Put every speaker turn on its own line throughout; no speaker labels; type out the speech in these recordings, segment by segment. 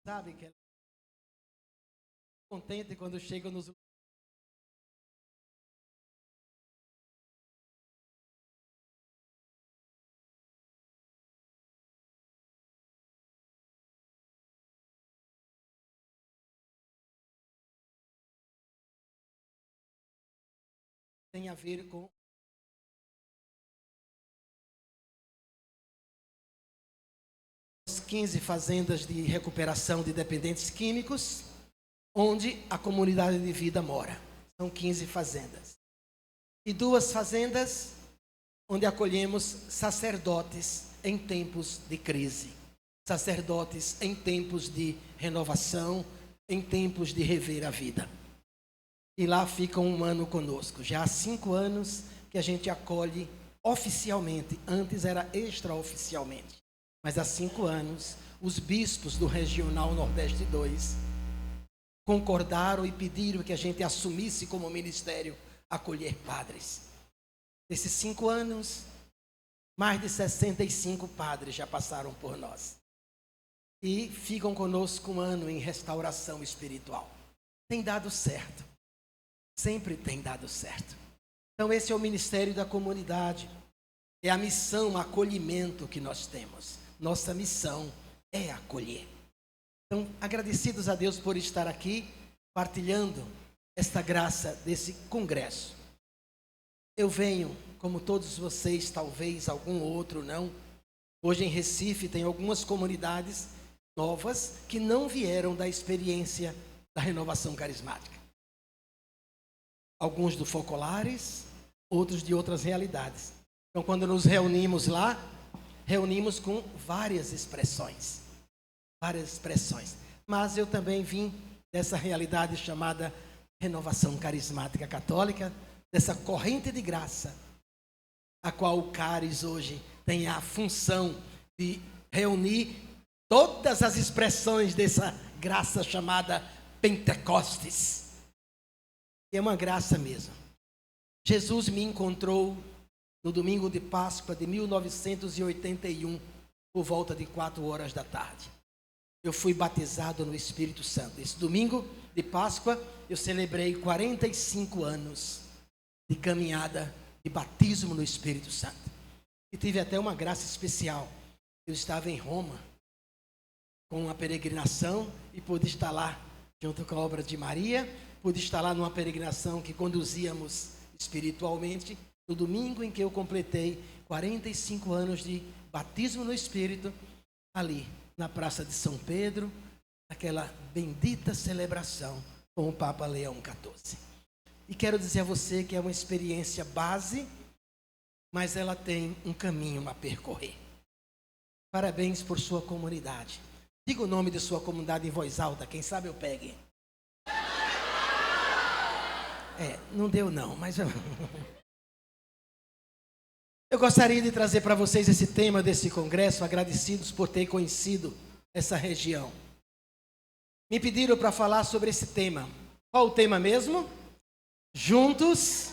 Sabe que ela é contente quando chega nos tem a ver com as 15 fazendas de recuperação de dependentes químicos, onde a comunidade de vida mora. São 15 fazendas. E 2 fazendas onde acolhemos sacerdotes em tempos de crise. Sacerdotes em tempos de renovação, em tempos de rever a vida. E lá ficam 1 ano conosco. Já há 5 anos que a gente acolhe oficialmente. Antes era extraoficialmente. Mas há 5 anos, os bispos do Regional Nordeste 2 concordaram e pediram que a gente assumisse como ministério acolher padres. Nesses 5 anos, mais de 65 padres já passaram por nós. E ficam conosco 1 ano em restauração espiritual. Tem dado certo. Sempre tem dado certo. Então esse é o ministério da comunidade. É a missão, acolhimento que nós temos. Nossa missão é acolher. Então, agradecidos a Deus por estar aqui, partilhando esta graça desse congresso. Eu venho, como todos vocês, talvez algum outro não. Hoje em Recife tem algumas comunidades novas que não vieram da experiência da renovação carismática. Alguns do Focolares, outros de outras realidades. Então, quando nos reunimos lá, reunimos com várias expressões. Mas eu também vim dessa realidade chamada renovação carismática católica, dessa corrente de graça, a qual o Caris hoje tem a função de reunir todas as expressões dessa graça chamada Pentecostes. E é uma graça mesmo. Jesus me encontrou no domingo de Páscoa de 1981, por volta de 4h. Eu fui batizado no Espírito Santo. Esse domingo de Páscoa, eu celebrei 45 anos de caminhada de batismo no Espírito Santo. E tive até uma graça especial. Eu estava em Roma, com uma peregrinação, e pude estar lá, junto com a obra de Maria, pude estar lá numa peregrinação que conduzíamos espiritualmente, no domingo em que eu completei 45 anos de batismo no Espírito, ali na Praça de São Pedro, aquela bendita celebração com o Papa Leão XIV. E quero dizer a você que é uma experiência base, mas ela tem um caminho a percorrer. Parabéns por sua comunidade. Diga o nome de sua comunidade em voz alta, quem sabe eu pegue. Não deu não, mas... Eu gostaria de trazer para vocês esse tema desse congresso, agradecidos por ter conhecido essa região. Me pediram para falar sobre esse tema. Qual o tema mesmo? Juntos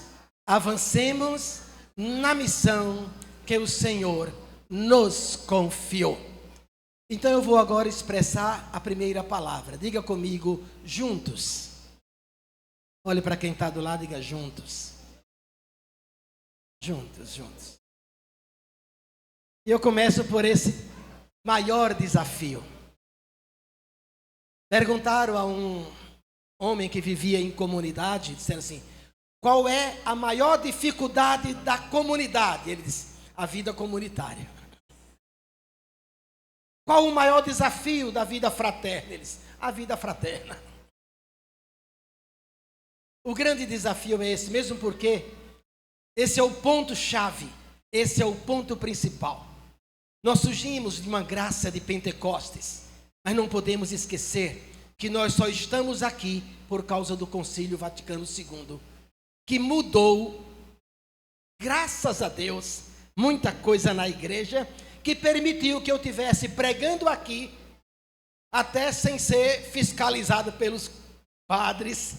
avancemos na missão que o Senhor nos confiou. Então eu vou agora expressar a primeira palavra. Diga comigo, juntos. Olhe para quem está do lado e diga juntos. Juntos. E eu começo por esse maior desafio. Perguntaram a um homem que vivia em comunidade, disseram assim, qual é a maior dificuldade da comunidade? Ele disse, a vida comunitária. Qual o maior desafio da vida fraterna? Ele disse, a vida fraterna. O grande desafio é esse, mesmo porque esse é o ponto-chave, esse é o ponto principal. Nós surgimos de uma graça de Pentecostes, mas não podemos esquecer que nós só estamos aqui por causa do Concílio Vaticano II, que mudou, graças a Deus, muita coisa na igreja, que permitiu que eu estivesse pregando aqui, até sem ser fiscalizado pelos padres,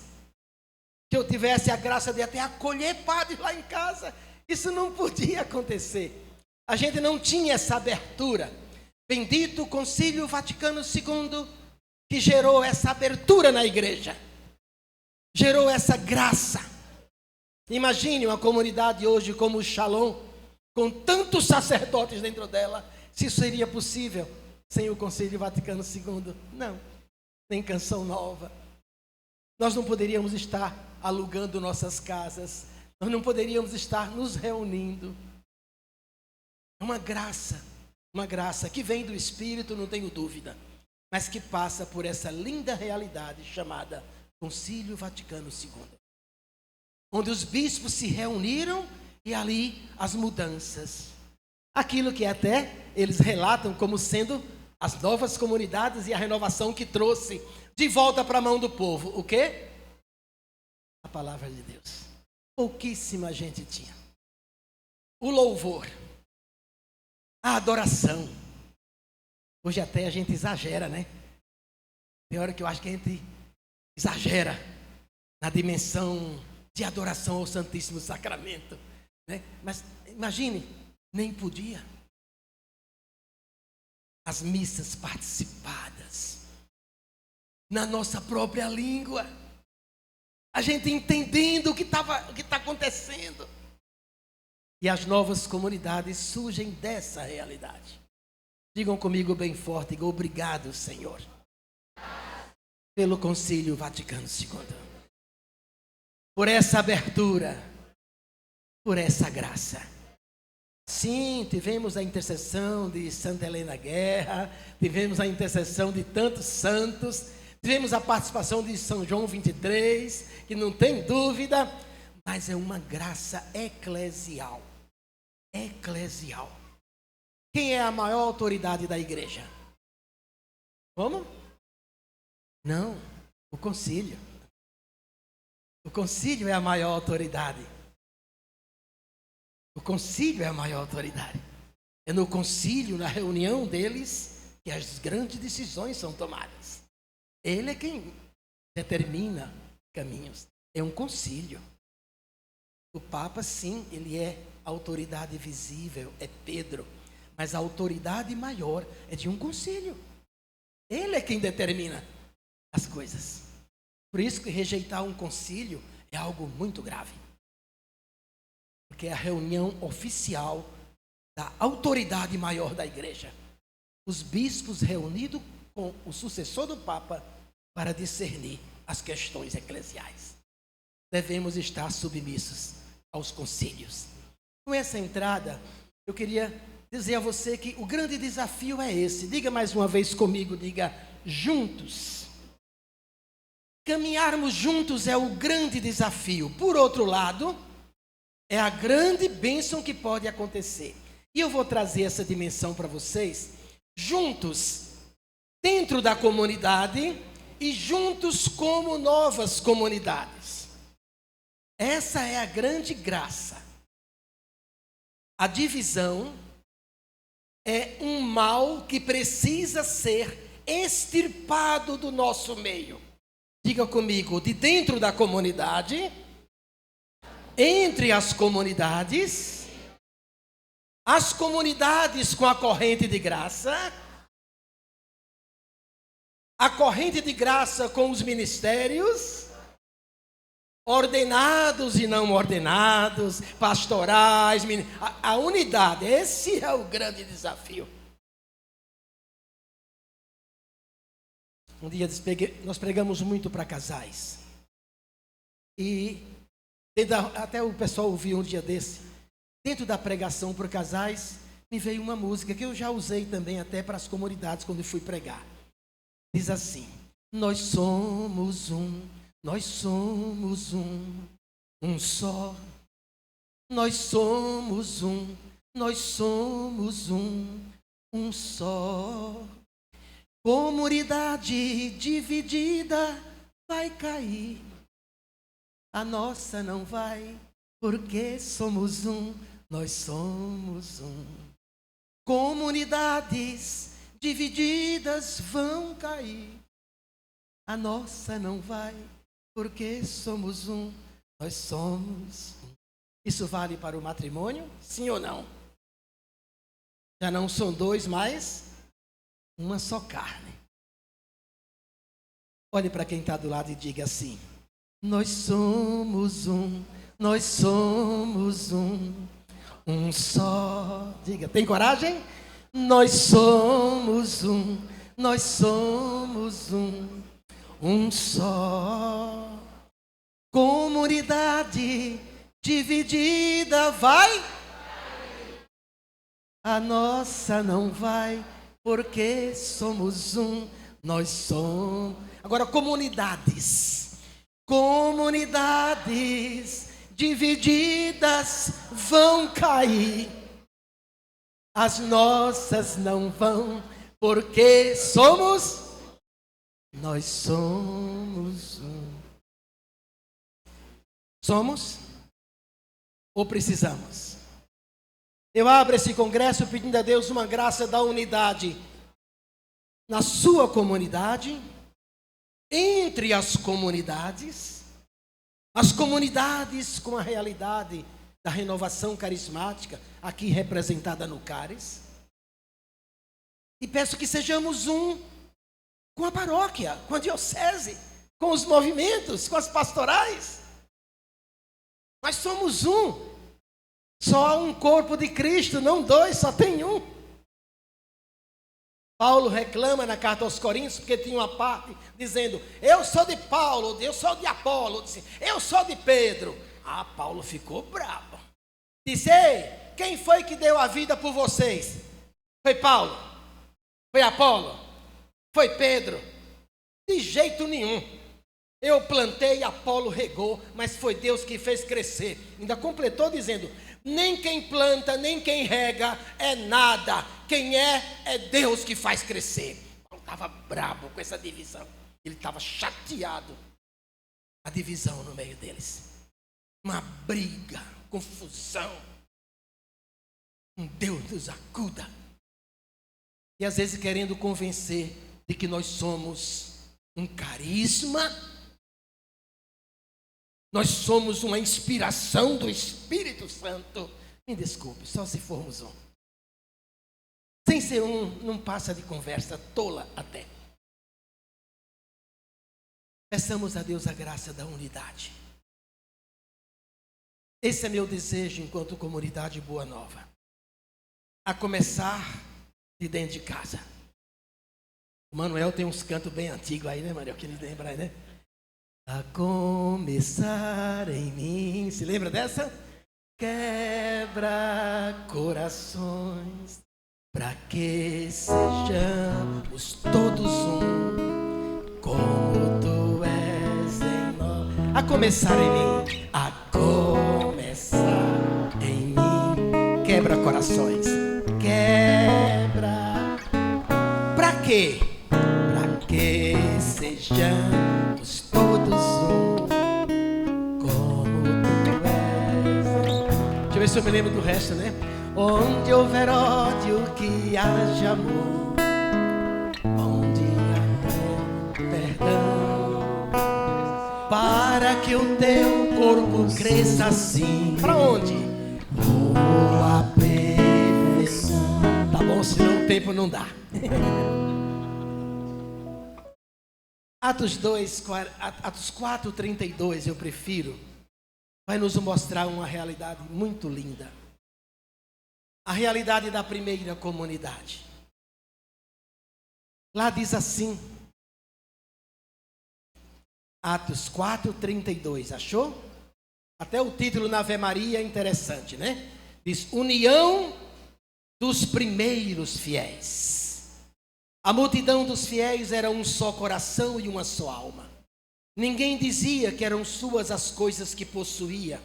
que eu tivesse a graça de até acolher padres lá em casa. Isso não podia acontecer. A gente não tinha essa abertura. Bendito o Concílio Vaticano II, que gerou essa abertura na igreja, gerou essa graça. Imagine uma comunidade hoje como o Shalom, com tantos sacerdotes dentro dela, se isso seria possível sem o Concílio Vaticano II. Não, nem Canção Nova. Nós não poderíamos estar alugando nossas casas, nós não poderíamos estar nos reunindo. É uma graça que vem do Espírito, não tenho dúvida, mas que passa por essa linda realidade chamada Concílio Vaticano II, onde os bispos se reuniram e ali as mudanças, aquilo que até eles relatam como sendo as novas comunidades e a renovação que trouxe de volta para a mão do povo. O quê? A palavra de Deus. Pouquíssima gente tinha. O louvor, a adoração. Hoje até a gente exagera, né? Tem hora que eu acho que a gente exagera na dimensão de adoração ao Santíssimo Sacramento, né? Mas imagine, nem podia. As missas participadas na nossa própria língua, a gente entendendo o que está acontecendo. E as novas comunidades surgem dessa realidade. Digam comigo bem forte, digo, obrigado, Senhor, pelo Concílio Vaticano II, por essa abertura, por essa graça. Sim, tivemos a intercessão de Santa Helena Guerra, tivemos a intercessão de tantos santos, tivemos a participação de São João 23, que não tem dúvida, mas é uma graça eclesial. Eclesial. Quem é a maior autoridade da igreja? Como? Não, o concílio. O concílio é a maior autoridade. O concílio é a maior autoridade. É no concílio, na reunião deles, que as grandes decisões são tomadas. Ele é quem determina caminhos. É um concílio. O Papa, sim, ele é a autoridade visível, é Pedro. Mas a autoridade maior é de um concílio. Ele é quem determina as coisas. Por isso que rejeitar um concílio é algo muito grave. Porque é a reunião oficial da autoridade maior da igreja. Os bispos reunidos com o sucessor do Papa para discernir as questões eclesiais. Devemos estar submissos aos concílios. Com essa entrada, eu queria dizer a você que o grande desafio é esse. Diga mais uma vez comigo, diga juntos. Caminharmos juntos é o grande desafio. Por outro lado, é a grande bênção que pode acontecer. E eu vou trazer essa dimensão para vocês, juntos, dentro da comunidade e juntos como novas comunidades. Essa é a grande graça. A divisão é um mal que precisa ser extirpado do nosso meio. Diga comigo, de dentro da comunidade, entre as comunidades com a corrente de graça, a corrente de graça com os ministérios, ordenados e não ordenados, pastorais, a unidade. Esse é o grande desafio. Um dia nós pregamos muito para casais. E até o pessoal ouviu um dia desse. Dentro da pregação para casais, me veio uma música que eu já usei também até para as comunidades quando fui pregar. Diz assim: nós somos um só. Nós somos um só. Comunidade dividida vai cair. A nossa não vai, porque somos um, nós somos um. Comunidades divididas vão cair. A nossa não vai, porque somos um, nós somos um. Isso vale para o matrimônio? Sim ou não? Já não são dois, mas uma só carne. Olhe para quem está do lado e diga assim: nós somos um, nós somos um só. Diga, tem coragem? Nós somos um, nós somos um só. Comunidade dividida vai? A nossa não vai, porque somos um, nós somos. Agora, comunidades divididas vão cair. As nossas não vão, porque nós somos um. Somos ou precisamos? Eu abro esse congresso pedindo a Deus uma graça da unidade na sua comunidade, entre as comunidades com a realidade da renovação carismática, aqui representada no CARES. E peço que sejamos um com a paróquia, com a diocese, com os movimentos, com as pastorais. Nós somos um. Só há um corpo de Cristo, não dois, só tem um. Paulo reclama na carta aos Coríntios, porque tinha uma parte dizendo: eu sou de Paulo, eu sou de Apolo, eu sou de Pedro. Ah, Paulo ficou bravo. Disse: ei, quem foi que deu a vida por vocês? Foi Paulo? Foi Apolo? Foi Pedro? De jeito nenhum. Eu plantei, Apolo regou, mas foi Deus que fez crescer. Ainda completou dizendo: nem quem planta, nem quem rega é nada. Quem é Deus que faz crescer. Paulo estava bravo com essa divisão. Ele estava chateado. A divisão no meio deles. Uma briga, confusão. Um Deus nos acuda. E às vezes querendo convencer de que nós somos um carisma. Nós somos uma inspiração do Espírito Santo. Me desculpe, só se formos um. Sem ser um, não passa de conversa tola até. Peçamos a Deus a graça da unidade. Esse é meu desejo enquanto comunidade Boa Nova. A começar de dentro de casa. O Manuel tem uns cantos bem antigos aí, né, Manuel? Que ele lembra aí, né? A começar em mim. Se lembra dessa? Quebra corações, para que sejamos todos um, como tu és em nós. A começar em mim. A começar em mim. Quebra corações. Quebra. Para quê? Para que sejamos todos um, como tu és. Deixa eu ver se eu me lembro do resto, né? Onde houver ódio, que haja amor. Onde há perdão, para que o teu corpo cresça assim. Para onde? Rumo à perfeição. Tá bom, senão o tempo não dá. Atos 4:32, eu prefiro, vai nos mostrar uma realidade muito linda. A realidade da primeira comunidade. Lá diz assim, Atos 4:32, achou? Até o título na Ave Maria é interessante, né? Diz: união dos primeiros fiéis. A multidão dos fiéis era um só coração e uma só alma. Ninguém dizia que eram suas as coisas que possuía,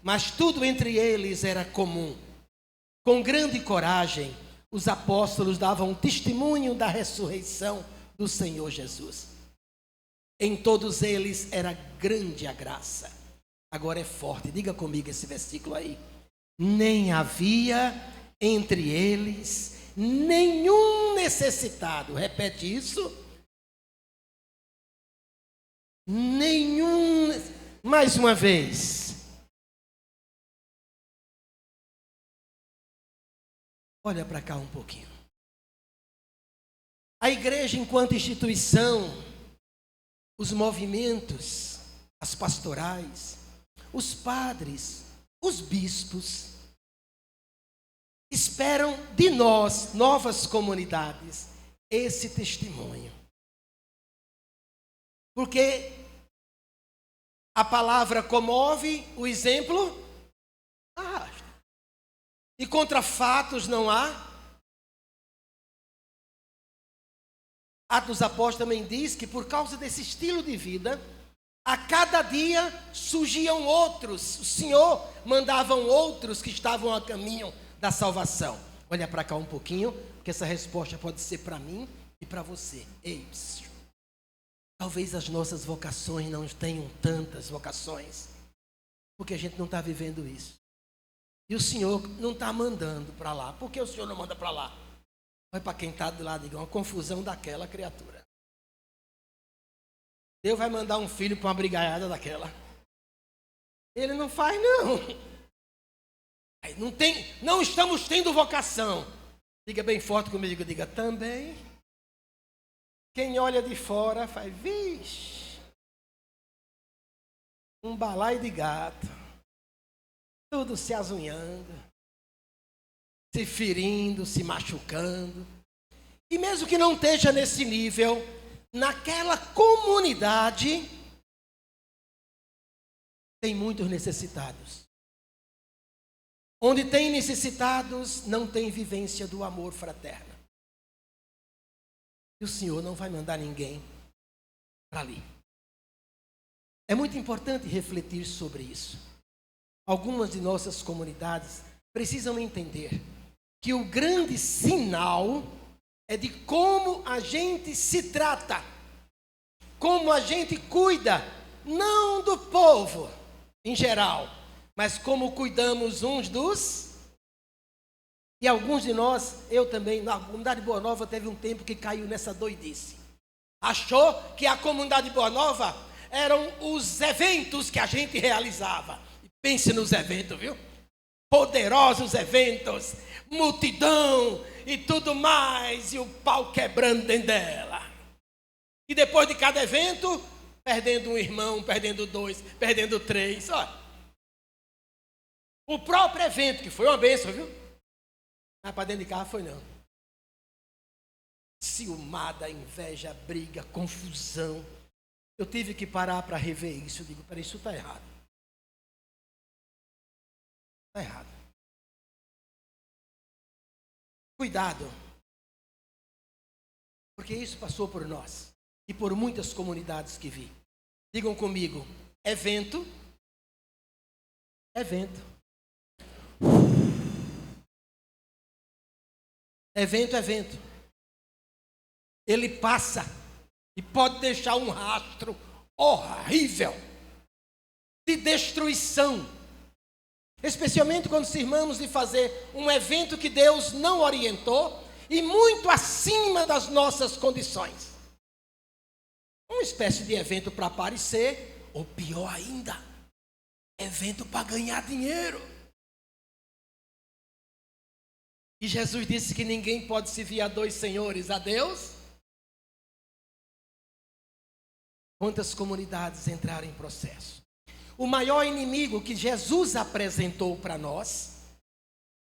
mas tudo entre eles era comum. Com grande coragem, os apóstolos davam testemunho da ressurreição do Senhor Jesus. Em todos eles era grande a graça. Agora é forte, diga comigo esse versículo aí. Nem havia entre eles nenhum necessitado. Repete isso. Nenhum. Mais uma vez. Olha para cá um pouquinho. A igreja, enquanto instituição, os movimentos, as pastorais, os padres, os bispos, esperam de nós, novas comunidades, esse testemunho. Porque a palavra comove, o exemplo arrasta. E contra fatos não há. Atos dos Apóstolos também diz que por causa desse estilo de vida, a cada dia surgiam outros. O Senhor mandava outros que estavam a caminho da salvação. Olha para cá um pouquinho, porque essa resposta pode ser para mim e para você. Ei, talvez as nossas vocações não tenham tantas vocações, porque a gente não está vivendo isso. E o Senhor não está mandando para lá. Por que o Senhor não manda para lá? Vai para quem está do lado, diga, uma confusão daquela criatura. Deus vai mandar um filho para uma brigaiada daquela. Ele não faz, não. Não estamos tendo vocação. Diga bem forte comigo, diga também. Quem olha de fora faz, vixe, um balaio de gato, tudo se azunhando, se ferindo, se machucando. E mesmo que não esteja nesse nível, naquela comunidade tem muitos necessitados. Onde tem necessitados, não tem vivência do amor fraterno. E o Senhor não vai mandar ninguém para ali. É muito importante refletir sobre isso. Algumas de nossas comunidades precisam entender que o grande sinal é de como a gente se trata, como a gente cuida, não do povo em geral, mas como cuidamos uns dos. E alguns de nós, eu também, na comunidade Boa Nova, teve um tempo que caiu nessa doidice. Achou que a comunidade Boa Nova eram os eventos que a gente realizava. Pense nos eventos, viu? Poderosos eventos, multidão e tudo mais, e o pau quebrando dentro dela. E depois de cada evento, perdendo um irmão, perdendo dois, perdendo três. Olha. O próprio evento, que foi uma bênção, viu? Mas para dentro de casa foi não. Ciumada, inveja, briga, confusão. Eu tive que parar para rever isso. Eu digo, peraí, isso está errado. Está errado. Cuidado. Porque isso passou por nós. E por muitas comunidades que vi. Digam comigo, evento. Evento. Evento. Ele passa e pode deixar um rastro horrível de destruição. Especialmente quando cismamos de fazer um evento que Deus não orientou e muito acima das nossas condições. Uma espécie de evento para aparecer, ou pior ainda, evento para ganhar dinheiro. E Jesus disse que ninguém pode servir a dois senhores, a Deus. Quantas comunidades entraram em processo? O maior inimigo que Jesus apresentou para nós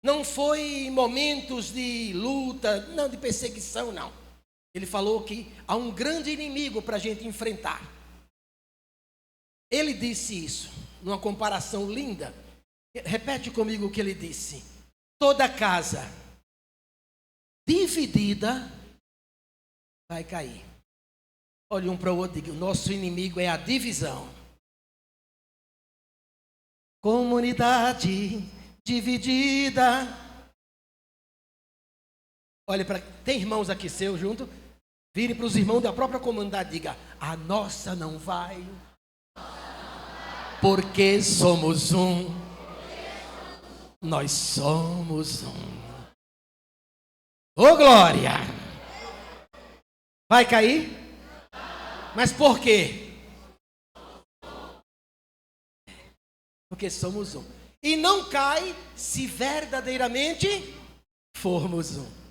não foi momentos de luta, não de perseguição, não. Ele falou que há um grande inimigo para a gente enfrentar. Ele disse isso, numa comparação linda. Repete comigo o que ele disse. Toda casa dividida vai cair. Olhe um para o outro e diga, o nosso inimigo é a divisão. Comunidade dividida. Olha para... Tem irmãos aqui seus junto? Vire para os irmãos da própria comunidade e diga, a nossa não vai. Porque somos um. Nós somos um. Ô glória! Vai cair? Mas por quê? Porque somos um. E não cai se verdadeiramente formos um.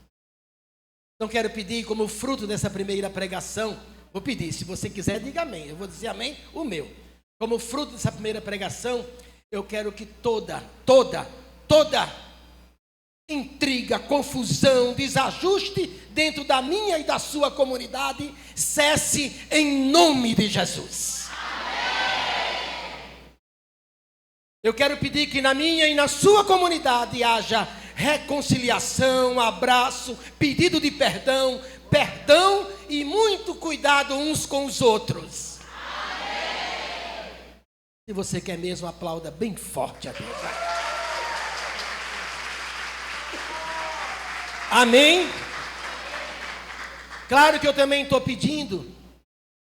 Então quero pedir como fruto dessa primeira pregação, Vou pedir, se você quiser, diga amém. Eu vou dizer amém, o meu. Como fruto dessa primeira pregação, eu quero que toda intriga, confusão, desajuste dentro da minha e da sua comunidade cesse em nome de Jesus. Eu quero pedir que na minha e na sua comunidade haja reconciliação, abraço, pedido de perdão e muito cuidado uns com os outros. Se você quer mesmo, aplauda bem forte a Deus. Amém? Claro que eu também estou pedindo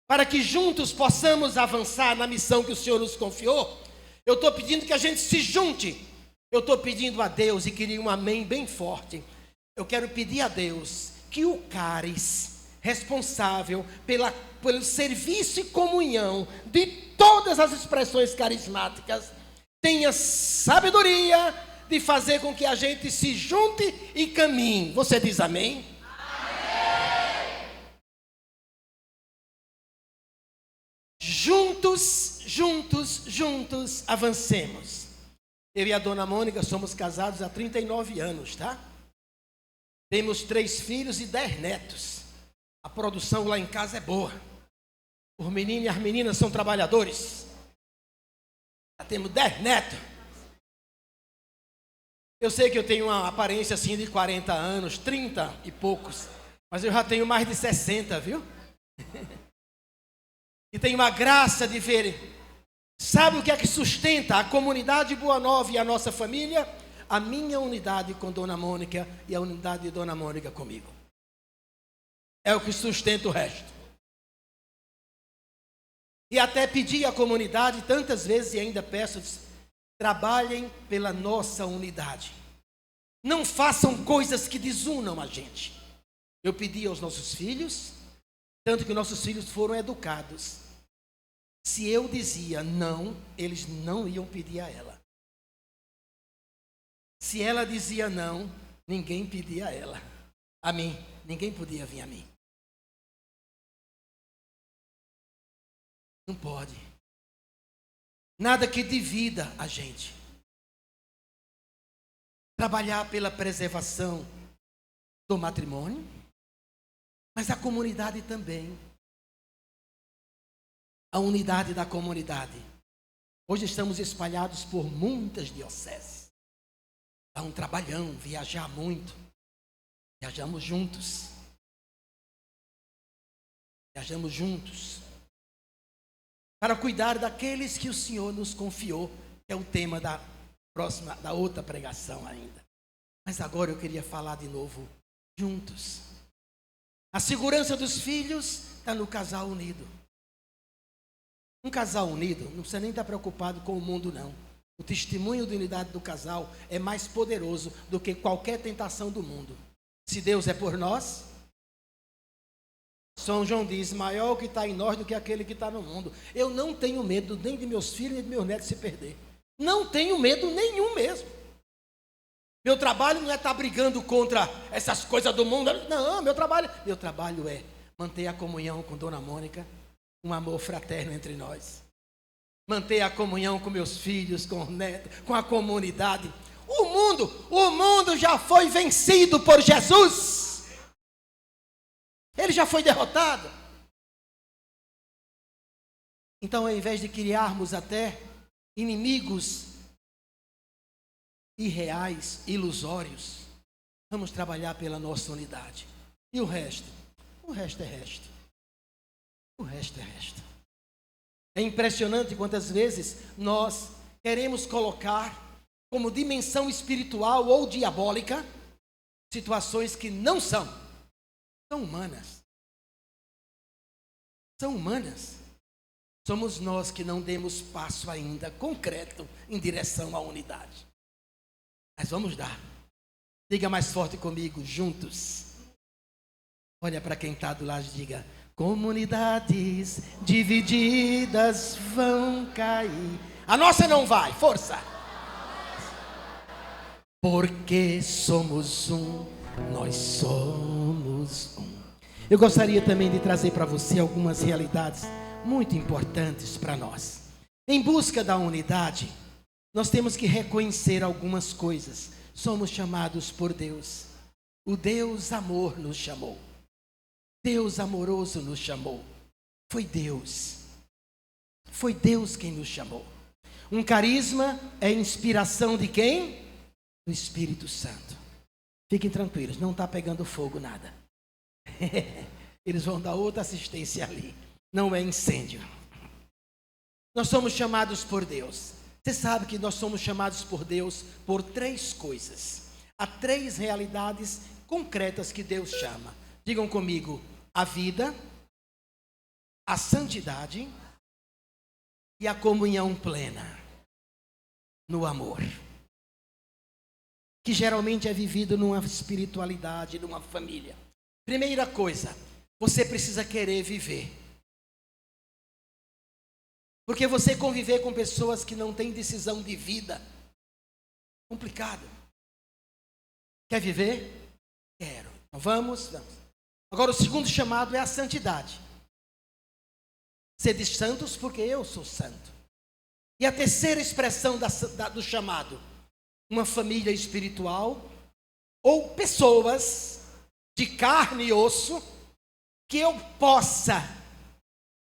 para que juntos possamos avançar na missão que o Senhor nos confiou. Eu estou pedindo que a gente se junte. Eu estou pedindo a Deus, e queria um amém bem forte. Eu quero pedir a Deus que o CARES, responsável pelo serviço e comunhão de todas as expressões carismáticas, tenha sabedoria de fazer com que a gente se junte e caminhe. Você diz amém? Amém. Juntos, avancemos. Eu e a dona Mônica somos casados há 39 anos, tá? Temos 3 filhos e 10 netos. A produção lá em casa é boa. Os meninos e as meninas são trabalhadores. Já temos 10 netos. Eu sei que eu tenho uma aparência assim de 40 anos, 30 e poucos. Mas eu já tenho mais de 60, viu? E tenho uma graça de ver. Sabe o que é que sustenta a comunidade Boa Nova e a nossa família? A minha unidade com Dona Mônica e a unidade de Dona Mônica comigo. É o que sustenta o resto. E até pedi à comunidade tantas vezes, e ainda peço, trabalhem pela nossa unidade. Não façam coisas que desunam a gente. Eu pedi aos nossos filhos, tanto que nossos filhos foram educados. Se eu dizia não, eles não iam pedir a ela. Se ela dizia não, ninguém pedia a ela. A mim, ninguém podia vir a mim. Não pode. Nada que divida a gente. Trabalhar pela preservação do matrimônio, mas a comunidade também. A unidade da comunidade. Hoje estamos espalhados por muitas dioceses. Dá um trabalhão, viajar muito. Viajamos juntos. Viajamos juntos. Para cuidar daqueles que o Senhor nos confiou, que é o tema da outra pregação ainda. Mas agora eu queria falar de novo, juntos. A segurança dos filhos está no casal unido. Um casal unido não precisa nem estar preocupado com o mundo, não. O testemunho de unidade do casal é mais poderoso do que qualquer tentação do mundo. Se Deus é por nós, São João diz, maior o que está em nós do que aquele que está no mundo. Eu não tenho medo nem de meus filhos nem de meus netos se perder. Não tenho medo nenhum mesmo. Meu trabalho não é estar brigando contra essas coisas do mundo. Não, meu trabalho é manter a comunhão com Dona Mônica, um amor fraterno entre nós. Manter a comunhão com meus filhos, com os netos, com a comunidade. O mundo já foi vencido por Jesus. Ele já foi derrotado. Então, ao invés de criarmos até inimigos irreais, ilusórios, vamos trabalhar pela nossa unidade. E o resto? O resto é resto. O resto é resto. É impressionante quantas vezes nós queremos colocar como dimensão espiritual ou diabólica situações que não são. São humanas. São humanas. Somos nós que não demos passo ainda concreto em direção à unidade. Mas vamos dar. Diga mais forte comigo, juntos. Olha para quem está do lado e diga, comunidades divididas vão cair. A nossa não vai, força. Porque somos um, nós somos um. eu gostaria também de trazer para você algumas realidades muito importantes para nós. Em busca da unidade, nós temos que reconhecer algumas coisas. Somos chamados por Deus. O Deus amor nos chamou. Deus amoroso nos chamou. Foi Deus. Foi Deus quem nos chamou. Um carisma é inspiração de quem? Do Espírito Santo. Fiquem tranquilos, não está pegando fogo nada. Eles vão dar outra assistência ali. Não é incêndio. Nós somos chamados por Deus. Você sabe que nós somos chamados por Deus por 3 coisas. Há 3 realidades concretas que Deus chama. Digam comigo: a vida, a santidade e a comunhão plena no amor, que geralmente é vivido numa espiritualidade, numa família. Primeira coisa, você precisa querer viver. Porque você conviver com pessoas que não têm decisão de vida, complicado. Quer viver? Quero. Então vamos. Agora o segundo chamado é a santidade. Sede santos porque eu sou santo. E a terceira expressão do chamado, uma família espiritual ou pessoas de carne e osso que eu possa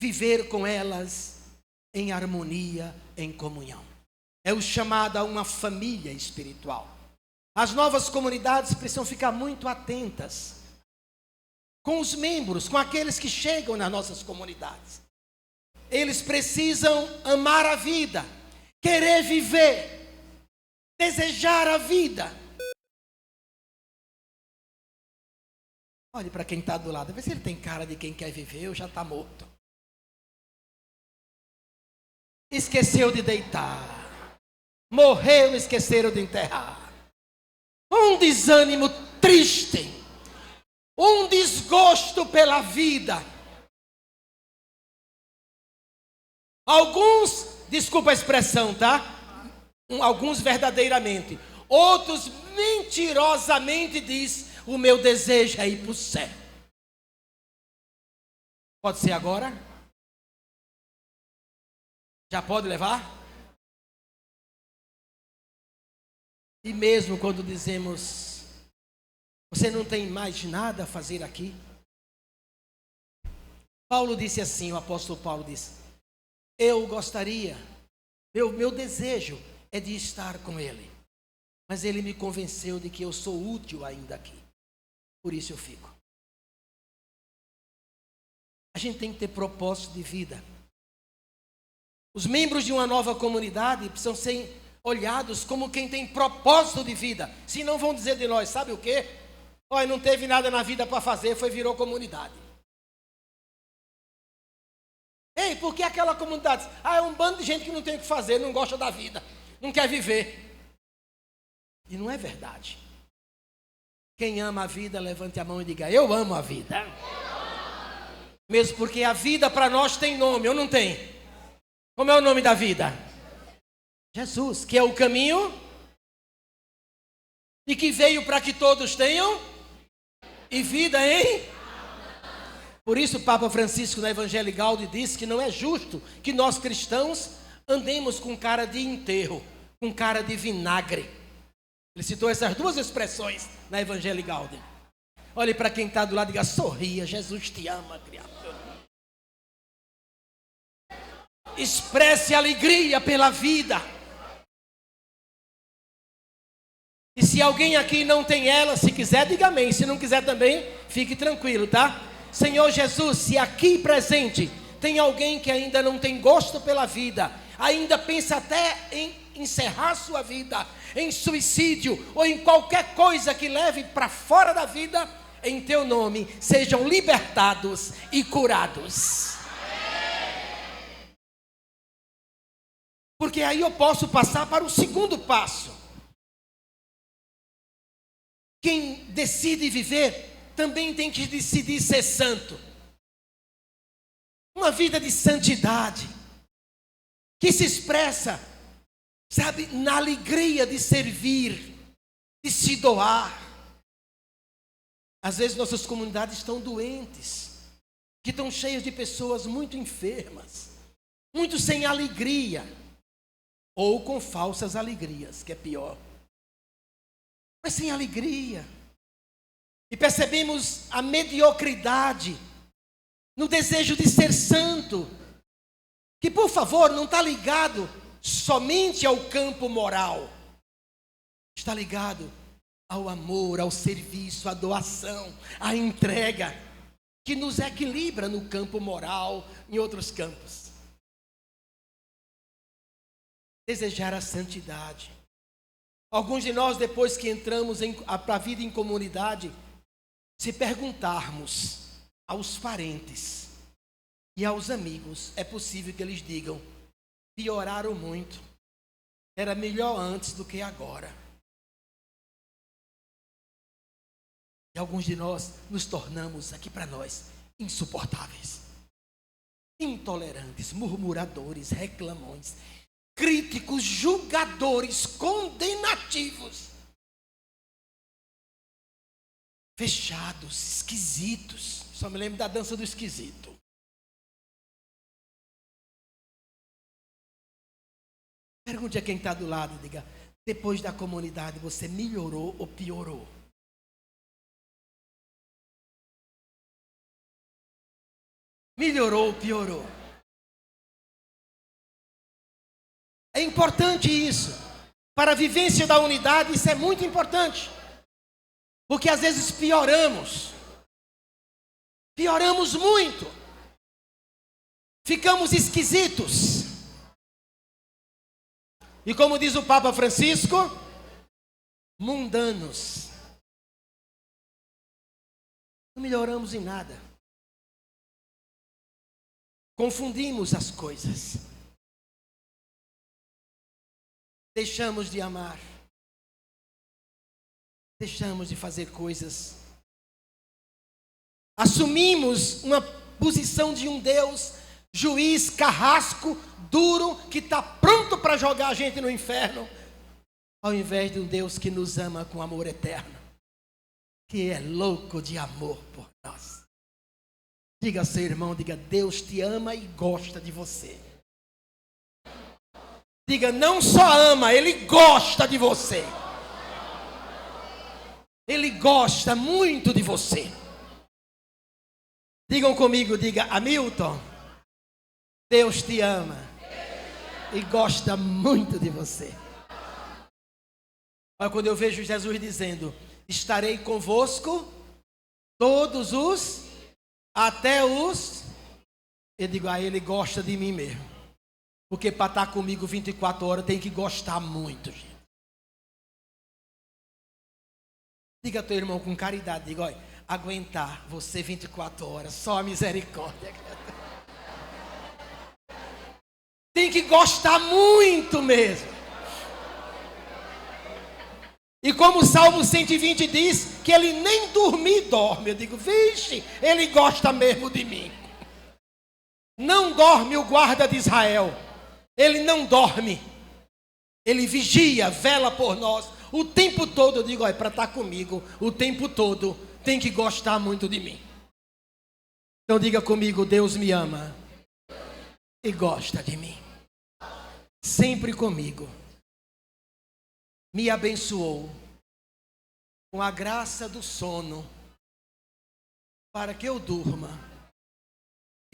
viver com elas em harmonia, em comunhão. É o chamado a uma família espiritual. As novas comunidades precisam ficar muito atentas com os membros, com aqueles que chegam nas nossas comunidades. Eles precisam amar a vida, querer viver, desejar a vida. Olhe para quem está do lado, vê se ele tem cara de quem quer viver ou já está morto. Esqueceu de deitar, morreu, esqueceram de enterrar. Um desânimo triste, um desgosto pela vida. Alguns, desculpa a expressão, tá? Alguns verdadeiramente, outros mentirosamente diz: o meu desejo é ir para o céu. Pode ser agora? Já pode levar? E mesmo quando dizemos: você não tem mais nada a fazer aqui? Paulo disse assim, o apóstolo Paulo disse: eu gostaria, meu desejo é de estar com ele, mas ele me convenceu de que eu sou útil ainda aqui, por isso eu fico. A gente tem que ter propósito de vida. Os membros de uma nova comunidade precisam ser olhados como quem tem propósito de vida. Senão vão dizer de nós, sabe o quê? Olha, não teve nada na vida para fazer, virou comunidade. Ei, por que aquela comunidade? É um bando de gente que não tem o que fazer, não gosta da vida, não quer viver. E não é verdade. Quem ama a vida, levante a mão e diga: eu amo a vida. Mesmo porque a vida para nós tem nome, ou não tem? Como é o nome da vida? Jesus, que é o caminho e que veio para que todos tenham e vida em... Por isso o Papa Francisco na Evangelii Gaudium disse que não é justo que nós cristãos andemos com cara de enterro, com cara de vinagre. Ele citou essas 2 expressões na Evangelii Gaudium. Olhe para quem está do lado e diga: sorria, Jesus te ama, criatura. Expresse alegria pela vida. E se alguém aqui não tem ela, se quiser, diga amém. Se não quiser também, fique tranquilo, tá? Senhor Jesus, se aqui presente tem alguém que ainda não tem gosto pela vida, ainda pensa até em encerrar sua vida, em suicídio ou em qualquer coisa que leve para fora da vida, em teu nome, sejam libertados e curados. Porque aí eu posso passar para o segundo passo. Quem decide viver também tem que decidir ser santo. Uma vida de santidade que se expressa, sabe, na alegria de servir, de se doar. Às vezes nossas comunidades estão doentes, que estão cheias de pessoas muito enfermas, muito sem alegria, ou com falsas alegrias, que é pior. Mas sem alegria. E percebemos a mediocridade no desejo de ser santo, que, por favor, não está ligado somente ao campo moral. Está ligado ao amor, ao serviço, à doação, à entrega, que nos equilibra no campo moral, em outros campos. Desejar a santidade. Alguns de nós, depois que entramos para a vida em comunidade, se perguntarmos aos parentes e aos amigos, é possível que eles digam: pioraram muito, era melhor antes do que agora. E alguns de nós nos tornamos, aqui para nós, insuportáveis, intolerantes, murmuradores, reclamões, críticos, julgadores, condenativos, fechados, esquisitos. Só me lembro da dança do esquisito. Pergunte a quem está do lado, diga: depois da comunidade você melhorou ou piorou? Melhorou ou piorou? É importante isso. Para a vivência da unidade, isso é muito importante. Porque às vezes pioramos. Pioramos muito. Ficamos esquisitos. E como diz o Papa Francisco, mundanos. Não melhoramos em nada. Confundimos as coisas. Deixamos de amar. Deixamos de fazer coisas. Assumimos uma posição de um Deus juiz, carrasco, duro, que está pronto para jogar a gente no inferno, ao invés de um Deus que nos ama com amor eterno, que é louco de amor por nós. Diga ao seu irmão, diga: Deus te ama e gosta de você. Diga: não só ama, Ele gosta de você. Ele gosta muito de você. Digam comigo, diga: Hamilton, Deus te ama e gosta muito de você. Olha, quando eu vejo Jesus dizendo: estarei convosco todos os, até os, eu digo: Ele gosta de mim mesmo. Porque para estar comigo 24 horas tem que gostar muito, gente. Diga ao teu irmão com caridade, diga: olha, aguentar você 24 horas, só a misericórdia. Tem que gostar muito mesmo. E como o Salmo 120 diz, que ele nem dormir dorme. Eu digo: vixe, ele gosta mesmo de mim. Não dorme o guarda de Israel. Ele não dorme. Ele vigia, vela por nós o tempo todo. Eu digo: olha, para estar comigo o tempo todo, tem que gostar muito de mim. Então diga comigo: Deus me ama e gosta de mim. Sempre comigo. Me abençoou com a graça do sono, para que eu durma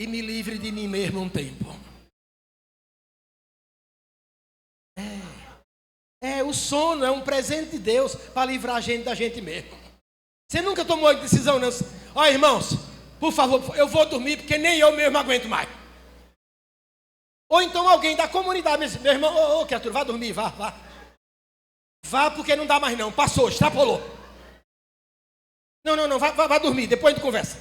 e me livre de mim mesmo um tempo. O sono é um presente de Deus para livrar a gente da gente mesmo. Você nunca tomou a decisão, não? Ó, irmãos, por favor, eu vou dormir porque nem eu mesmo aguento mais. Ou então alguém da comunidade, meu irmão, ô criatura, vá dormir, vá. Vá porque não dá mais não, passou, extrapolou. Não, vá dormir, depois a gente conversa.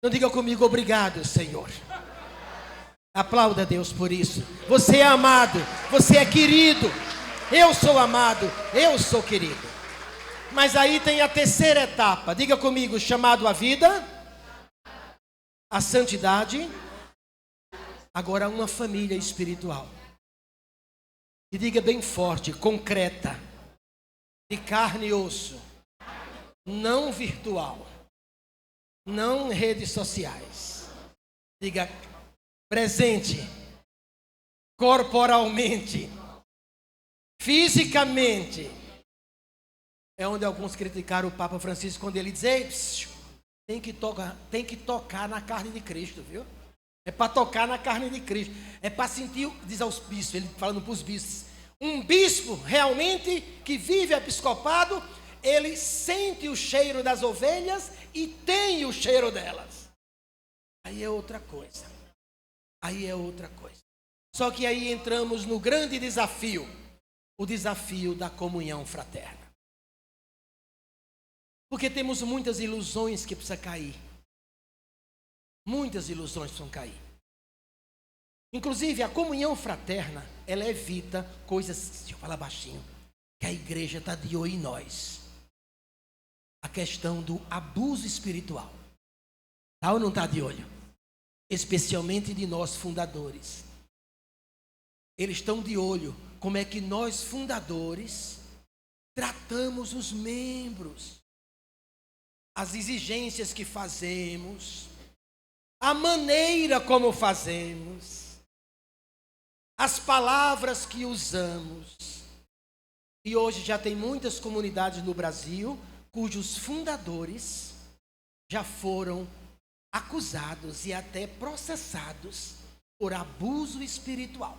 Não diga comigo: obrigado, Senhor. Aplauda Deus por isso. Você é amado, você é querido. Eu sou amado, eu sou querido. Mas aí tem a terceira etapa. Diga comigo: chamado à vida, a santidade, agora uma família espiritual. E diga bem forte: concreta. de carne e osso, não virtual, não redes sociais. Diga presente, corporalmente, fisicamente. É onde alguns criticaram o Papa Francisco quando ele diz: ei, tem que tocar na carne de Cristo, viu? É para tocar na carne de Cristo. É para sentir, diz aos bispos, ele falando para os bispos, um bispo realmente que vive episcopado, ele sente o cheiro das ovelhas e tem o cheiro delas. Aí é outra coisa. Aí é outra coisa. Só que aí entramos no grande desafio, o desafio da comunhão fraterna. Porque temos muitas ilusões que precisam cair. Muitas ilusões precisam cair. Inclusive, a comunhão fraterna, ela evita coisas, deixa eu falar baixinho, que a igreja está de olho em nós. A questão do abuso espiritual. Está ou não está de olho? Especialmente de nós fundadores. Eles estão de olho como é que nós fundadores tratamos os membros. As exigências que fazemos, a maneira como fazemos, as palavras que usamos. E hoje já tem muitas comunidades no Brasil cujos fundadores já foram acusados e até processados por abuso espiritual,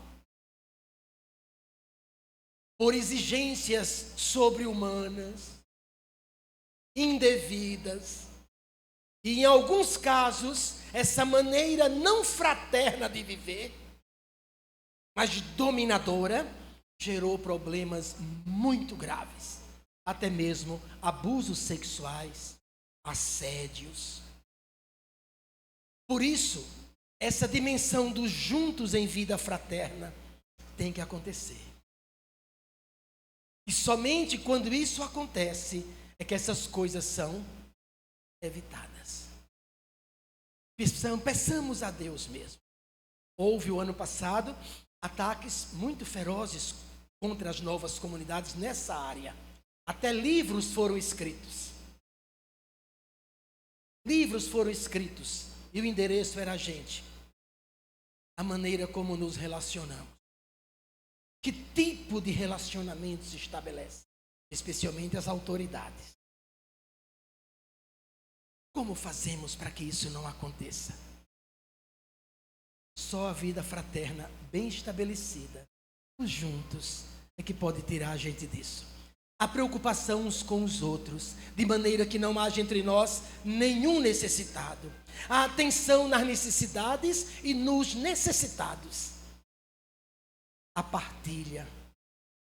por exigências sobre-humanas, indevidas. E em alguns casos, essa maneira não fraterna de viver, mas dominadora, gerou problemas muito graves. Até mesmo abusos sexuais, assédios. Por isso, essa dimensão dos juntos em vida fraterna tem que acontecer. E somente quando isso acontece, é que essas coisas são evitadas. Peçamos a Deus mesmo. Houve o ano passado ataques muito ferozes contra as novas comunidades nessa área. Até livros foram escritos. Livros foram escritos. E o endereço era a maneira como nos relacionamos. Que tipo de relacionamento se estabelece? Especialmente as autoridades. Como fazemos para que isso não aconteça? Só a vida fraterna bem estabelecida, juntos, é que pode tirar a gente disso. A preocupação uns com os outros, de maneira que não haja entre nós nenhum necessitado. A atenção nas necessidades e nos necessitados. A partilha.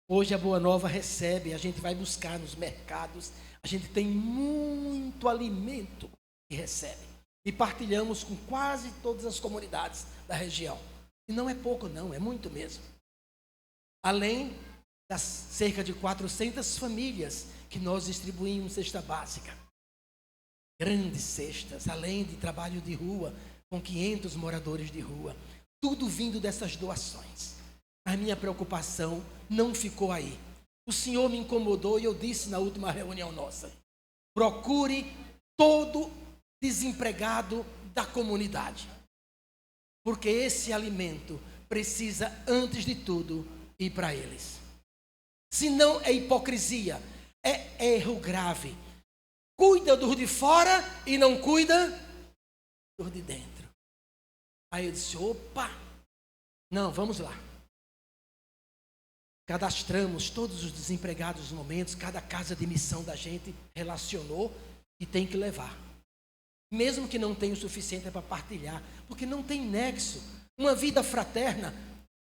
Hoje a Boa Nova recebe, a gente vai buscar nos mercados, a gente tem muito alimento que recebe. E partilhamos com quase todas as comunidades da região. E não é pouco não, é muito mesmo. Além das cerca de 400 famílias que nós distribuímos cesta básica. Grandes cestas, além de trabalho de rua, com 500 moradores de rua. Tudo vindo dessas doações. A minha preocupação não ficou aí. O Senhor me incomodou e eu disse na última reunião nossa: procure todo desempregado da comunidade. Porque esse alimento precisa, antes de tudo, ir para eles. Senão é hipocrisia, é erro grave. Cuida dos de fora e não cuida dos de dentro. Aí eu disse: opa, não, vamos lá. Cadastramos todos os desempregados nos momentos, cada casa de missão da gente relacionou e tem que levar. Mesmo que não tenha o suficiente para partilhar, porque não tem nexo. Uma vida fraterna,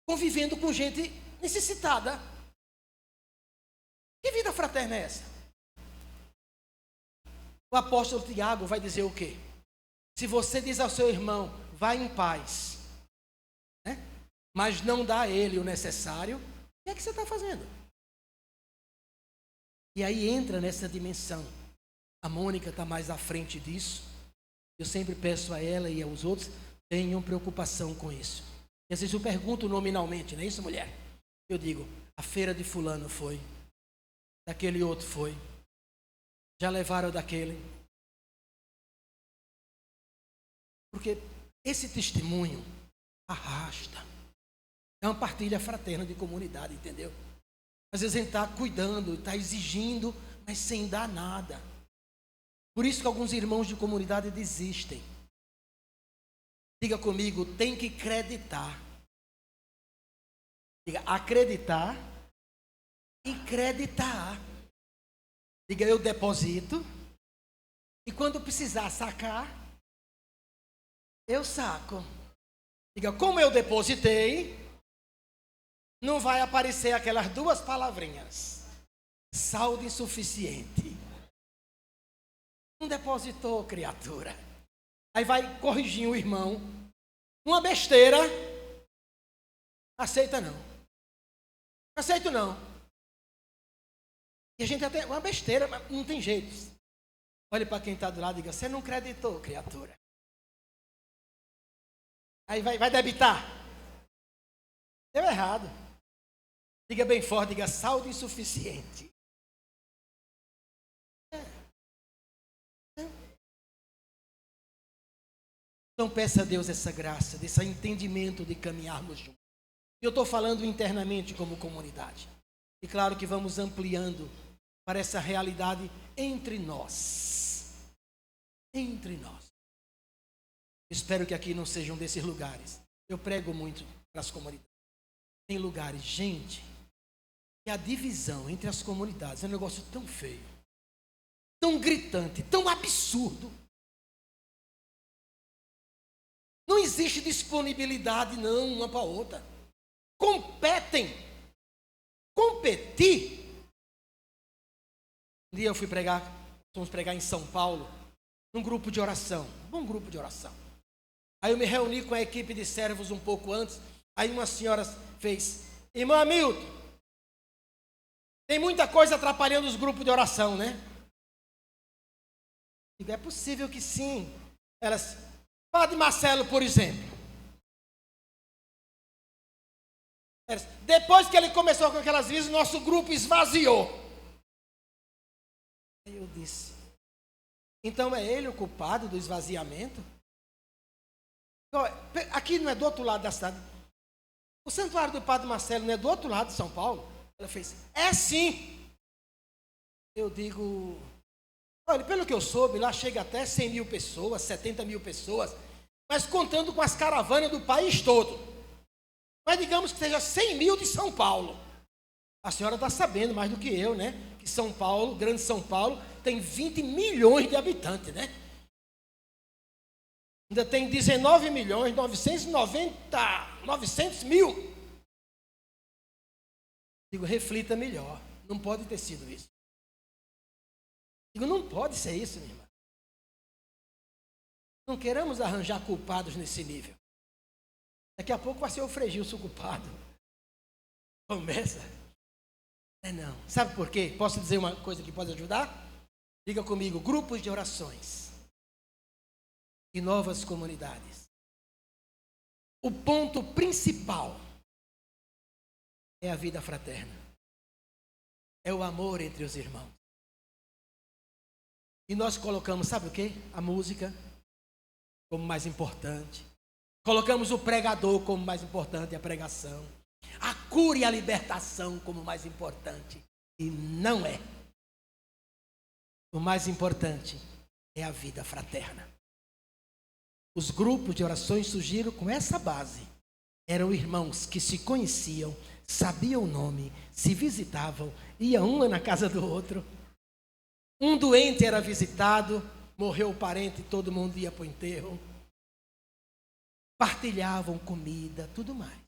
convivendo com gente necessitada. Que vida fraterna é essa? O apóstolo Tiago vai dizer o quê? Se você diz ao seu irmão, vai em paz, né? Mas não dá a ele o necessário, o que é que você está fazendo? E aí entra nessa dimensão. A Mônica está mais à frente disso. Eu sempre peço a ela e aos outros, tenham preocupação com isso. E às vezes eu pergunto nominalmente, não é isso, mulher? Eu digo, a feira de fulano foi. Daquele outro foi. Já levaram daquele. Porque esse testemunho arrasta. É uma partilha fraterna de comunidade, entendeu? Às vezes a gente está cuidando, está exigindo, mas sem dar nada. Por isso que alguns irmãos de comunidade desistem. Diga comigo, tem que acreditar. Diga, acreditar e creditar. Diga, eu deposito e quando precisar sacar, eu saco. Diga, como eu depositei, não vai aparecer aquelas duas palavrinhas. Saldo insuficiente. Não depositou, criatura. Aí vai corrigir o irmão. Uma besteira. Aceita não. Aceito não. E a gente até, uma besteira, mas não tem jeito. Olhe para quem está do lado e diga, você não creditou, criatura. Aí vai debitar. Deu errado. Diga bem forte, diga saldo insuficiente. Então peça a Deus essa graça, desse entendimento de caminharmos juntos. Eu estou falando internamente como comunidade. E claro que vamos ampliando para essa realidade entre nós. Entre nós. Espero que aqui não seja um desses lugares. Eu prego muito para as comunidades. Tem lugares, gente, que a divisão entre as comunidades é um negócio tão feio, tão gritante, tão absurdo. Não existe disponibilidade, não, uma para a outra. Competem. Competir. Um dia eu fomos pregar em São Paulo, num grupo de oração, um bom grupo de oração. Aí eu me reuni com a equipe de servos um pouco antes, aí uma senhora fez, irmão Hamilton, tem muita coisa atrapalhando os grupos de oração, né? É possível que sim. Elas, Padre Marcelo, por exemplo. Depois que ele começou com aquelas visas, nosso grupo esvaziou. Aí eu disse, então é ele o culpado do esvaziamento? Aqui não é do outro lado da cidade. O santuário do Padre Marcelo não é do outro lado de São Paulo? Ela fez, é sim. Eu digo, olha, pelo que eu soube, lá chega até 100 mil pessoas, 70 mil pessoas, mas contando com as caravanas do país todo. Mas digamos que seja 100 mil de São Paulo. A senhora está sabendo mais do que eu, né? Que São Paulo, Grande São Paulo, tem 20 milhões de habitantes, né? Ainda tem 19 milhões, 900 mil. Digo, reflita melhor. Não pode ter sido isso. Digo, não pode ser isso, minha irmã. Não queremos arranjar culpados nesse nível. Daqui a pouco vai ser o Frei Gilson culpado. Começa. Não. Sabe por quê? Posso dizer uma coisa que pode ajudar? Diga comigo, grupos de orações. E novas comunidades. O ponto principal é a vida fraterna. É o amor entre os irmãos. E nós colocamos, sabe o quê? A música como mais importante. Colocamos o pregador como mais importante, a pregação. A cura e a libertação como mais importante. E não é. O mais importante é a vida fraterna. Os grupos de orações surgiram com essa base. Eram irmãos que se conheciam, sabiam o nome, se visitavam, iam um na casa do outro. Um doente era visitado, morreu o parente, todo mundo ia para o enterro. Partilhavam comida, tudo mais.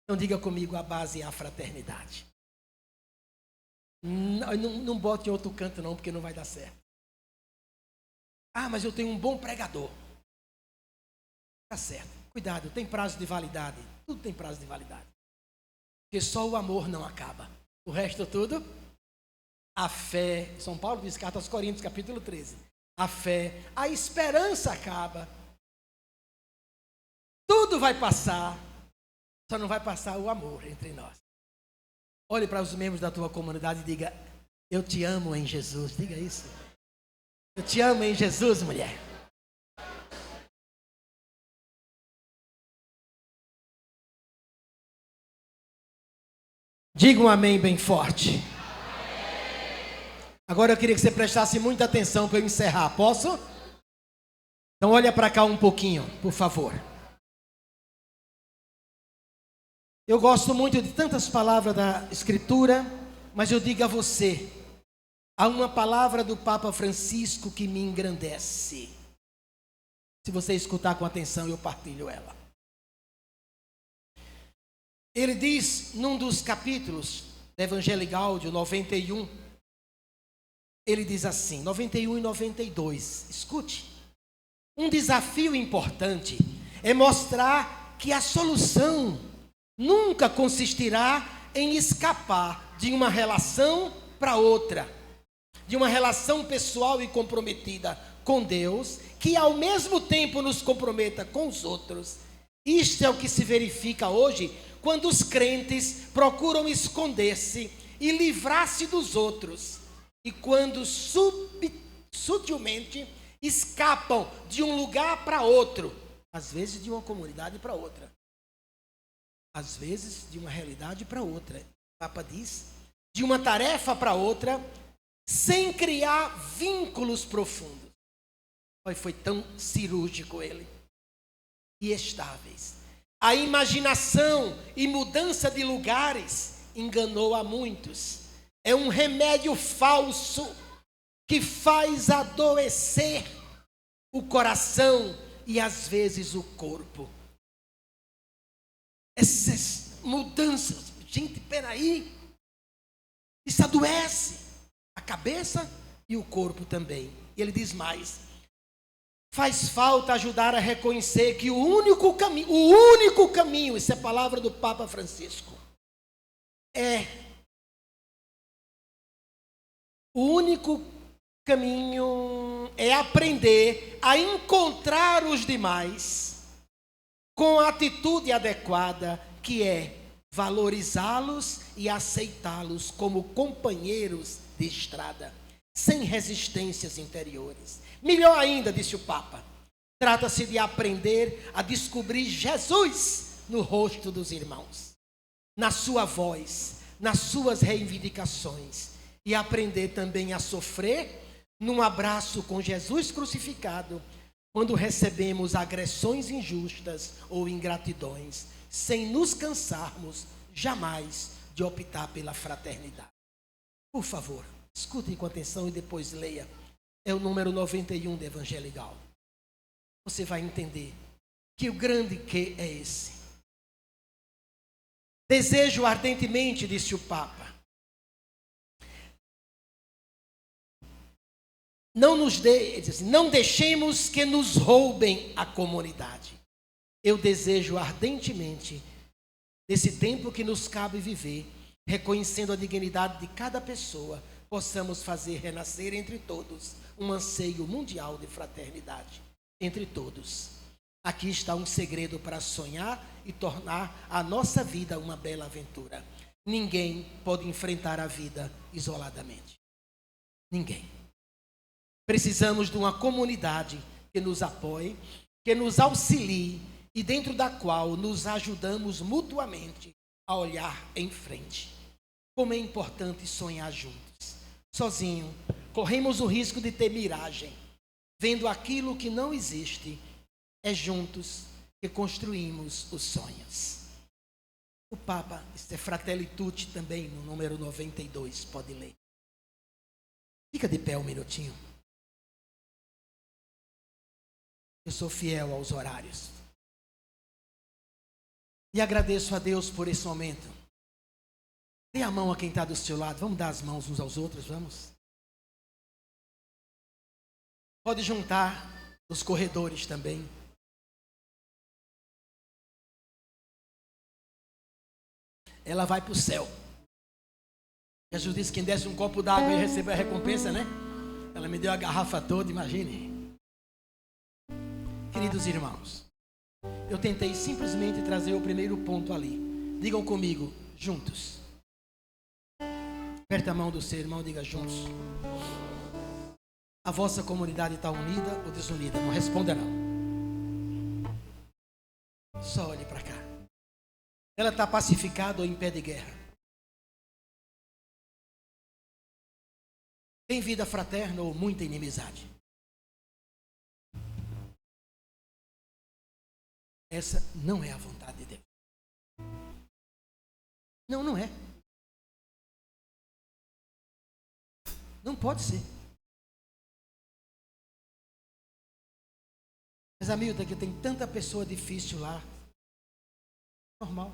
Então diga comigo, a base é a fraternidade. Não bote em outro canto não, porque não vai dar certo. Ah, mas eu tenho um bom pregador. Tá certo. Cuidado, tem prazo de validade. Tudo tem prazo de validade. Porque só o amor não acaba. O resto tudo, a fé. São Paulo diz, carta aos Coríntios, capítulo 13. A fé, a esperança acaba. Tudo vai passar. Só não vai passar o amor entre nós. Olhe para os membros da tua comunidade e diga, Eu te amo em Jesus. Diga isso. Eu te amo em Jesus, mulher. Diga um amém bem forte. Agora eu queria que você prestasse muita atenção para eu encerrar. Posso? Então olha para cá um pouquinho, por favor. Eu gosto muito de tantas palavras da Escritura, mas eu digo a você, há uma palavra do Papa Francisco que me engrandece. Se você escutar com atenção, eu partilho ela. Ele diz, num dos capítulos do Evangelho Gáudio 91, ele diz assim, 91 e 92, escute. Um desafio importante é mostrar que a solução nunca consistirá em escapar de uma relação para outra, de uma relação pessoal e comprometida com Deus, que ao mesmo tempo nos comprometa com os outros. Isto é o que se verifica hoje quando os crentes procuram esconder-se e livrar-se dos outros, e quando sutilmente escapam de um lugar para outro, às vezes de uma comunidade para outra, às vezes de uma realidade para outra. O Papa diz, de uma tarefa para outra, sem criar vínculos profundos. Foi tão cirúrgico ele. E estáveis. A imaginação e mudança de lugares enganou a muitos. É um remédio falso que faz adoecer o coração e às vezes o corpo. Essas mudanças, gente, peraí, isso adoece a cabeça e o corpo também. E ele diz mais, faz falta ajudar a reconhecer que o único caminho, isso é palavra do Papa Francisco, o único caminho é aprender a encontrar os demais com a atitude adequada, que é valorizá-los e aceitá-los como companheiros de estrada, sem resistências interiores. Melhor ainda, disse o Papa, trata-se de aprender a descobrir Jesus no rosto dos irmãos, na sua voz, nas suas reivindicações, e aprender também a sofrer num abraço com Jesus crucificado, quando recebemos agressões injustas ou ingratidões, sem nos cansarmos jamais de optar pela fraternidade. Por favor, escutem com atenção e depois leia. É o número 91 do Evangelho Gáudio. Você vai entender que o grande que é esse. Desejo ardentemente, disse o Papa, não deixemos que nos roubem a comunidade. Eu desejo ardentemente, nesse tempo que nos cabe viver, reconhecendo a dignidade de cada pessoa, possamos fazer renascer entre todos um anseio mundial de fraternidade. Entre todos. Aqui está um segredo para sonhar e tornar a nossa vida uma bela aventura. Ninguém pode enfrentar a vida isoladamente. Ninguém. Precisamos de uma comunidade que nos apoie, que nos auxilie e dentro da qual nos ajudamos mutuamente a olhar em frente. Como é importante sonhar juntos. Sozinho, corremos o risco de ter miragem, vendo aquilo que não existe. É juntos que construímos os sonhos. O Papa, isso é Fratelli Tutti também, no número 92, pode ler. Fica de pé um minutinho. Eu sou fiel aos horários. E agradeço a Deus por esse momento. Dê a mão a quem está do seu lado. Vamos dar as mãos uns aos outros, vamos? Pode juntar os corredores também. Ela vai para o céu. Jesus disse que quem desse um copo d'água ia receber a recompensa, né? Ela me deu a garrafa toda, imagine. Queridos irmãos, eu tentei simplesmente trazer o primeiro ponto ali. Digam comigo, juntos. Aperte a mão do seu irmão, diga juntos. A vossa comunidade está unida ou desunida? Não responda não. Só olhe para cá. Ela está pacificada ou em pé de guerra? Tem vida fraterna ou muita inimizade? Essa não é a vontade de Deus. Não, não é. Não pode ser. Mas, Hamilton, que tem tanta pessoa difícil lá. Normal.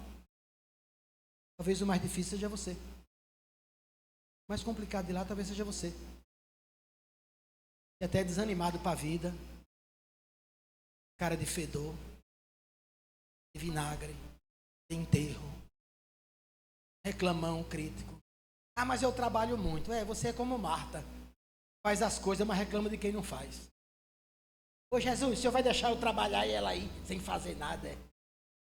Talvez o mais difícil seja você. O mais complicado de lá talvez seja você. E até desanimado para a vida. Cara de fedor. De vinagre. De enterro. Reclamão, crítico. Ah, mas eu trabalho muito. Você é como Marta. Faz as coisas, mas reclama de quem não faz. Ô Jesus, o senhor vai deixar eu trabalhar e ela aí sem fazer nada?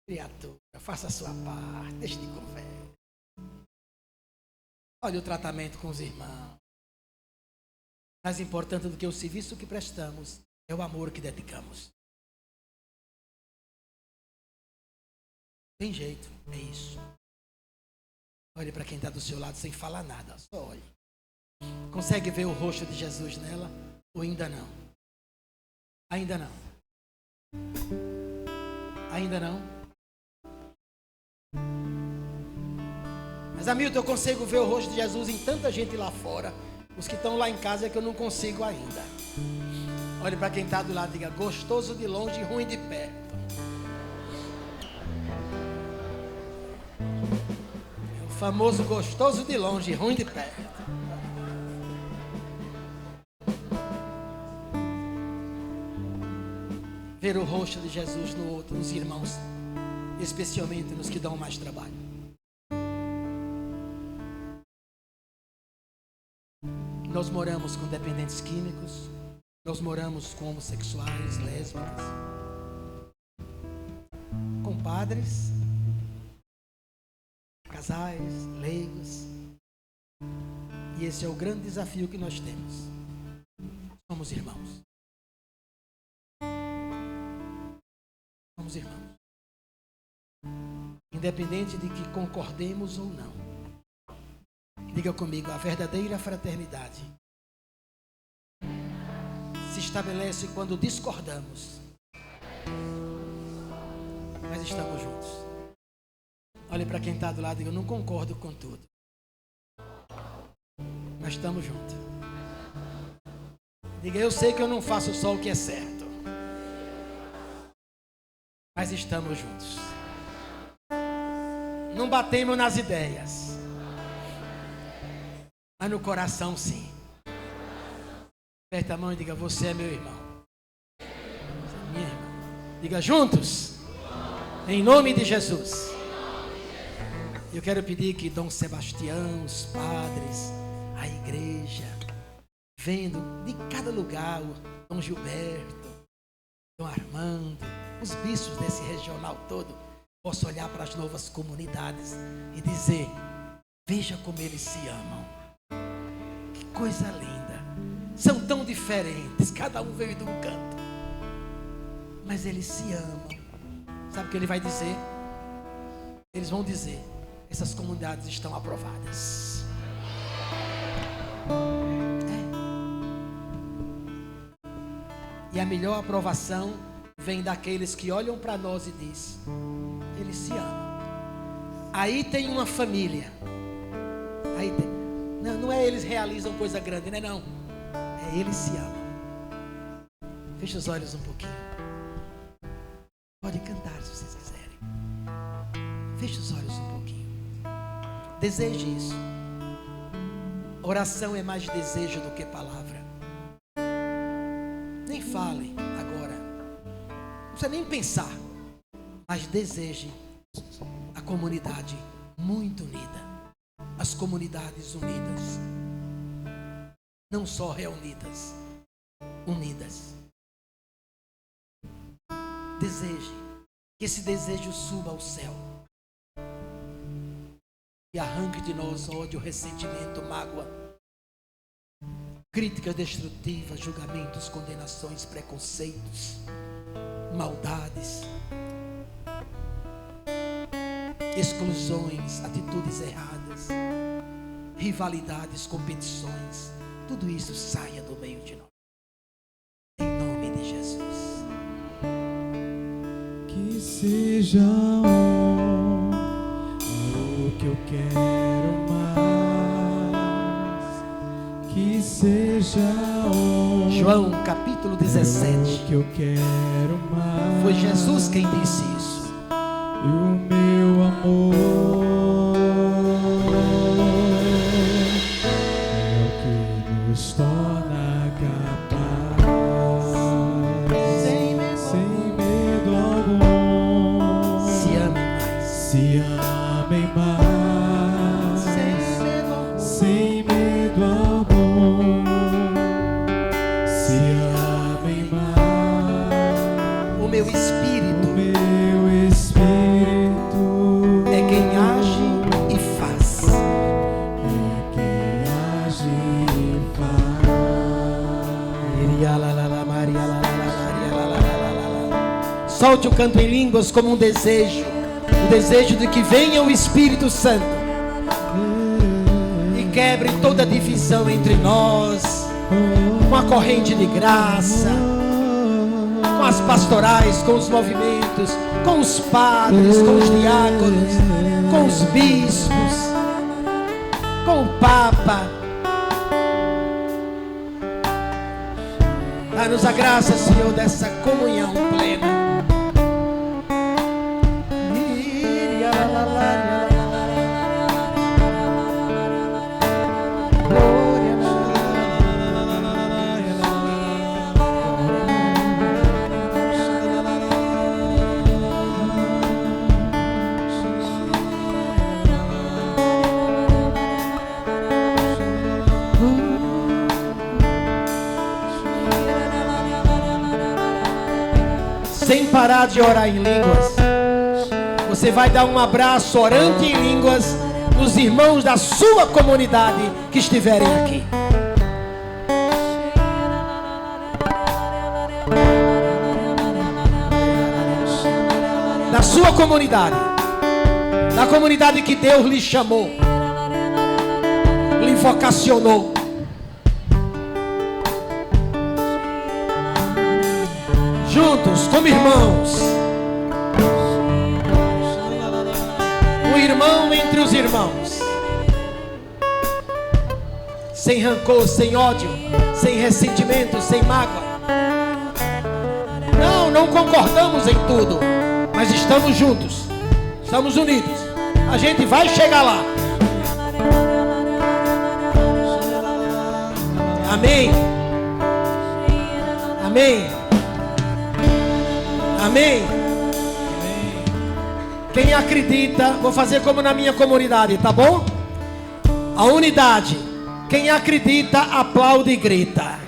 Criatura, faça a sua parte, deixe de conversa. Olha o tratamento com os irmãos. Mais importante do que o serviço que prestamos é o amor que dedicamos. Tem jeito, é isso. Olhe para quem está do seu lado sem falar nada, só olhe. Consegue ver o rosto de Jesus nela ou ainda não? Ainda não. Ainda não. Mas, Hamilton, eu consigo ver o rosto de Jesus em tanta gente lá fora. Os que estão lá em casa é que eu não consigo ainda. Olhe para quem está do lado e diga: gostoso de longe e ruim de perto. É o famoso gostoso de longe e ruim de perto. Ver o rosto de Jesus no outro, nos irmãos, especialmente nos que dão mais trabalho. Nós moramos com dependentes químicos, nós moramos com homossexuais, lésbicas, com padres, casais, leigos. E esse é o grande desafio que nós temos. Somos irmãos. Somos irmãos. Independente de que concordemos ou não. Diga comigo, a verdadeira fraternidade se estabelece quando discordamos, mas estamos juntos. Olhe para quem está do lado e diga: eu não concordo com tudo, mas estamos juntos. Diga: eu sei que eu não faço só o que é certo, mas estamos juntos. Não batemos nas ideias, mas no coração sim. Aperte a mão e diga: você é meu irmão. Você é minha irmã. Diga juntos, em nome de Jesus. Eu quero pedir que Dom Sebastião, os padres, a igreja, vendo de cada lugar, o Dom Gilberto, Dom Armando, os bispos desse regional todo, possam olhar para as novas comunidades e dizer: veja como eles se amam. Que coisa linda. São tão diferentes, cada um veio de um canto, mas eles se amam. Sabe o que ele vai dizer? Eles vão dizer: essas comunidades estão aprovadas. E a melhor aprovação vem daqueles que olham para nós e diz: eles se amam. Aí tem uma família. Aí tem. Não é eles realizam coisa grande, né? Não. É eles se amam. Feche os olhos um pouquinho. Pode cantar se vocês quiserem. Feche os olhos um pouquinho. Deseje isso. Oração é mais desejo do que palavra. Nem fale agora. Não precisa nem pensar. Mas deseje a comunidade muito unida. As comunidades unidas. Não só reunidas, unidas. Deseje que esse desejo suba ao céu. e arranque de nós ódio, ressentimento, mágoa, críticas destrutivas, julgamentos, condenações, preconceitos, maldades, exclusões, atitudes erradas, rivalidades, competições. Tudo isso saia do meio de nós. Em nome de Jesus.
Que seja o que eu quero mais. Que seja
João capítulo 17.
que eu quero mais.
Foi Jesus quem disse isso.
E o meu amor é o que nos torna capaz. Sem medo algum.
Se amem mais.
Se amem mais. Sem medo algum. Se amem mais.
O meu espírito
É
quem age e faz. Solte o canto em línguas como um desejo, o desejo de que venha o Espírito Santo e quebre toda divisão entre nós, com a corrente de graça, com as pastorais, com os movimentos, com os padres, com os diáconos, com os bispos, com o Papa. Dá-nos a graça, Senhor, dessa comunhão plena. Sem parar de orar em línguas, você vai dar um abraço orante em línguas nos irmãos da sua comunidade que estiverem aqui. Da sua comunidade, da comunidade que Deus lhe chamou, lhe vocacionou. Juntos, como irmãos, o irmão entre os irmãos, sem rancor, sem ódio, sem ressentimento, sem mágoa. Não concordamos em tudo, mas estamos juntos, estamos unidos. A gente vai chegar lá. Amém. Amém. Amém. Quem acredita, vou fazer como na minha comunidade, tá bom? A unidade. Quem acredita, aplaude e grita.